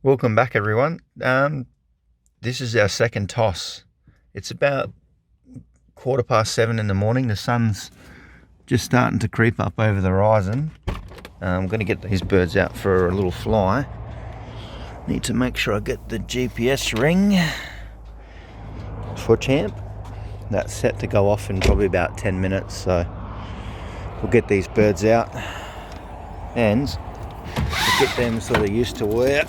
Welcome back, everyone. This is our second toss. It's about 7:15 in the morning. The sun's just starting to creep up over the horizon. I'm going to get these birds out for a little fly. Need to make sure I get the GPS ring for Champ. That's set to go off in probably about 10 minutes, so we'll get these birds out and we'll get them sort of used to where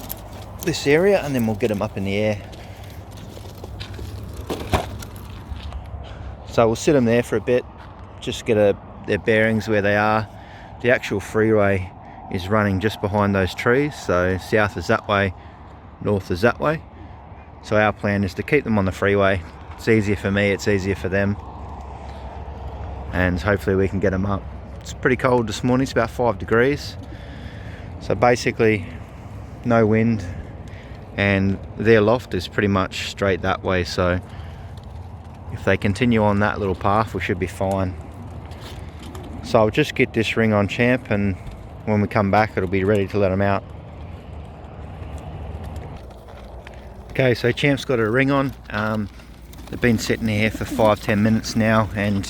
this area, and then we'll get them up in the air. So we'll sit them there for a bit, just get their bearings where they are. The actual freeway is running just behind those trees, so south is that way, north is that way. So our plan is to keep them on the freeway. It's easier for me, it's easier for them, and hopefully we can get them up. It's pretty cold this morning, it's about 5 degrees. So basically no wind, and their loft is pretty much straight that way, so if they continue on that little path we should be fine. So I'll just get this ring on Champ, and when we come back it'll be ready to let them out. Okay, so Champ's got a ring on. They've been sitting here for 5-10 minutes now, and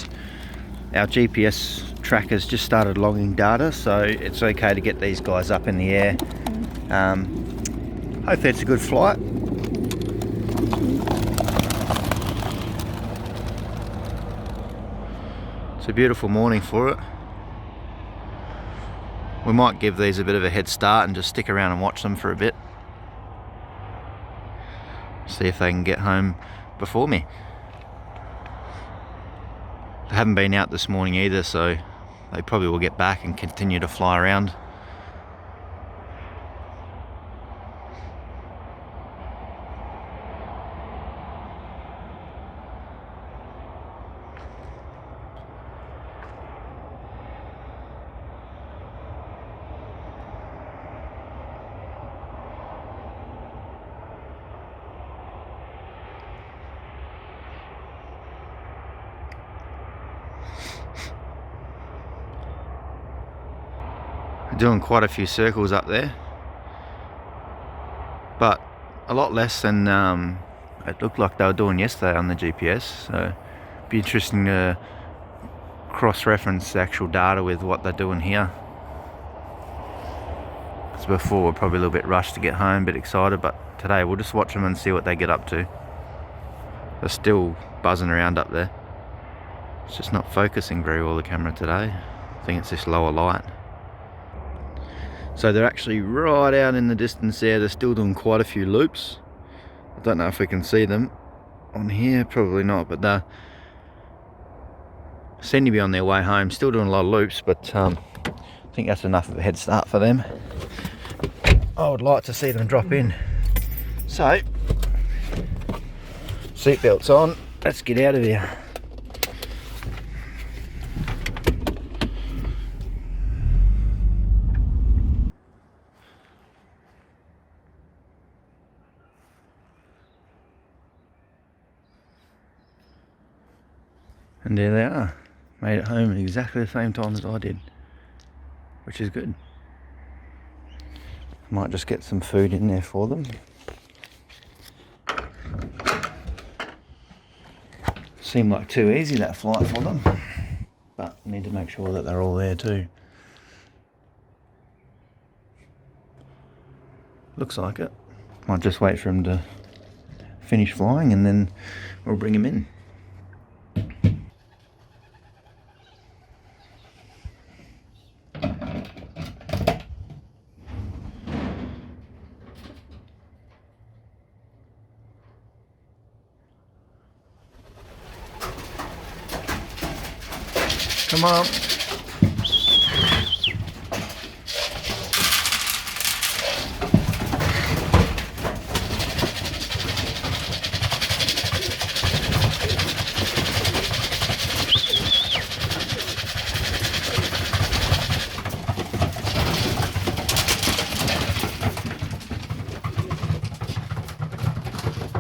our GPS tracker's just started logging data, so it's okay to get these guys up in the air. Hopefully it's a good flight. It's a beautiful morning for it. We might give these a bit of a head start and just stick around and watch them for a bit. See if they can get home before me. They haven't been out this morning either, so they probably will get back and continue to fly around. Doing quite a few circles up there, but a lot less than it looked like they were doing yesterday on the GPS, so it'd be interesting to cross-reference the actual data with what they're doing here. Because before we're probably a little bit rushed to get home, a bit excited, but today we'll just watch them and see what they get up to. They're still buzzing around up there. It's just not focusing very well, the camera today. I think it's this lower light. So they're actually right out in the distance there. They're still doing quite a few loops. I don't know if we can see them on here, probably not, but they seem to be on their way home, still doing a lot of loops, but I think that's enough of a head start for them. I would like to see them drop in. So, seatbelts on, let's get out of here. And there they are. Made it home at exactly the same time as I did, which is good. Might just get some food in there for them. Seemed like too easy, that flight for them, but need to make sure that they're all there too. Looks like it. Might just wait for them to finish flying and then we'll bring them in. Come on.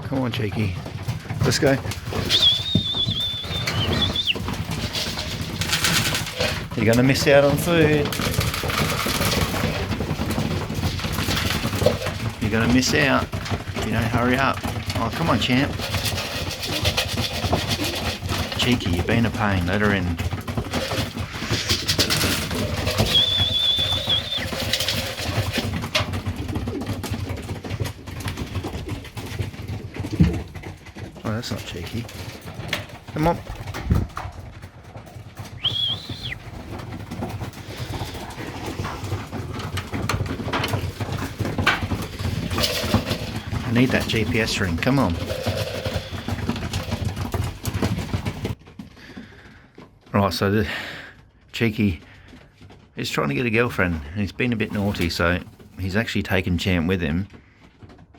Come on, cheeky. Let's go. You're gonna miss out on food. You're You're going to miss out if you don't hurry up. Oh, come on, champ. Cheeky, you've been a pain. Let her in. Oh, that's not cheeky. Come on. I need that GPS ring. Come on. Right, so the cheeky is trying to get a girlfriend, and he's been a bit naughty, so he's actually taken Champ with him,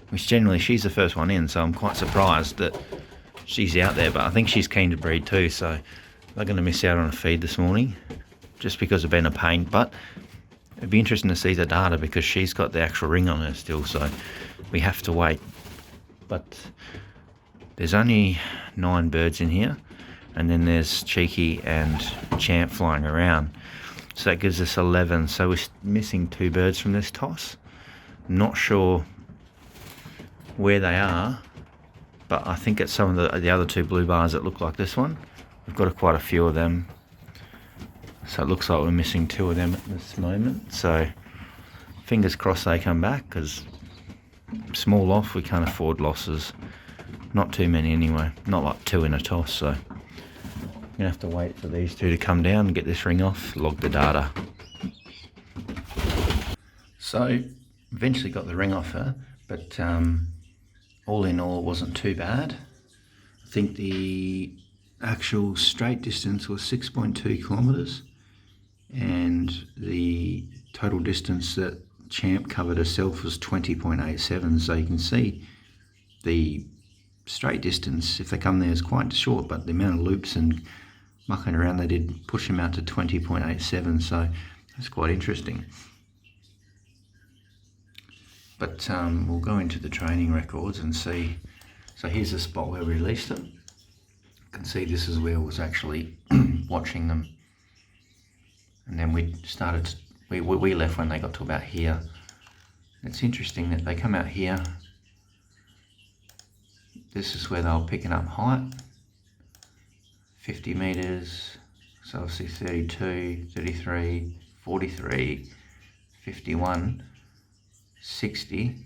which generally she's the first one in, so I'm quite surprised that she's out there, but I think she's keen to breed too, so they're going to miss out on a feed this morning just because of being a pain. But it'd be interesting to see the data because she's got the actual ring on her still, so we have to wait. But there's only 9 birds in here, and then there's Cheeky and Champ flying around, so that gives us 11. So we're missing 2 birds from this toss. Not sure where they are, but I think it's some of the other 2 blue bars that look like this one. We've got quite a few of them, so it looks like we're missing 2 of them at this moment. So fingers crossed they come back, because small off, we can't afford losses. Not too many anyway, not like 2 in a toss, so I'm gonna have to wait for these 2 to come down and get this ring off, log the data. So eventually got the ring off her, but all in all it wasn't too bad. I think the actual straight distance was 6.2 kilometers, and the total distance that Champ covered herself was 20.87, so you can see the straight distance, if they come there, is quite short, but the amount of loops and mucking around they did push him out to 20.87, so that's quite interesting. But we'll go into the training records and see. So here's the spot where we released them. You can see this is where I was actually watching them, and then we started, we left when they got to about here. It's interesting that they come out here. This is where they were picking up height, 50 meters, so obviously 32, 33, 43, 51, 60,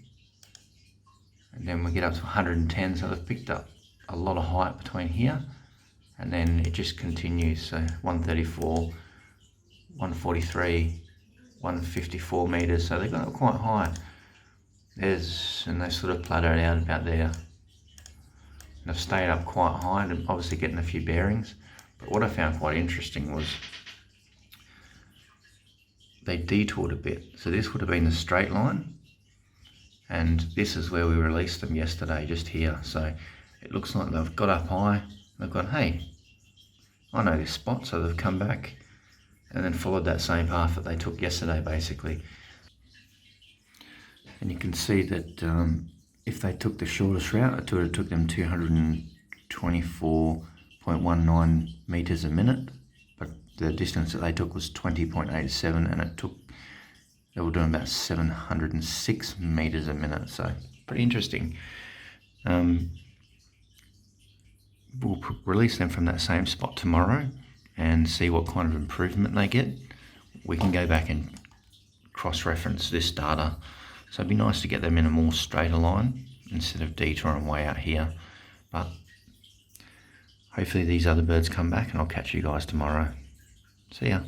and then we get up to 110, so they've picked up a lot of height between here, and then it just continues, so 134, 143, 154 meters, so they got up quite high. And they sort of plateaued out about there. And I've stayed up quite high and obviously getting a few bearings. But what I found quite interesting was they detoured a bit. So this would have been the straight line, and this is where we released them yesterday, just here. So it looks like they've got up high, they've gone, hey, I know this spot, so they've come back and then followed that same path that they took yesterday, basically. And you can see that if they took the shortest route, it would have took them 224.19 meters a minute, but the distance that they took was 20.87, and they were doing about 706 meters a minute, so pretty interesting. We'll release them from that same spot tomorrow and see what kind of improvement they get. We can go back and cross-reference this data. So it'd be nice to get them in a more straighter line instead of detouring way out here. But hopefully these other birds come back, and I'll catch you guys tomorrow. See ya.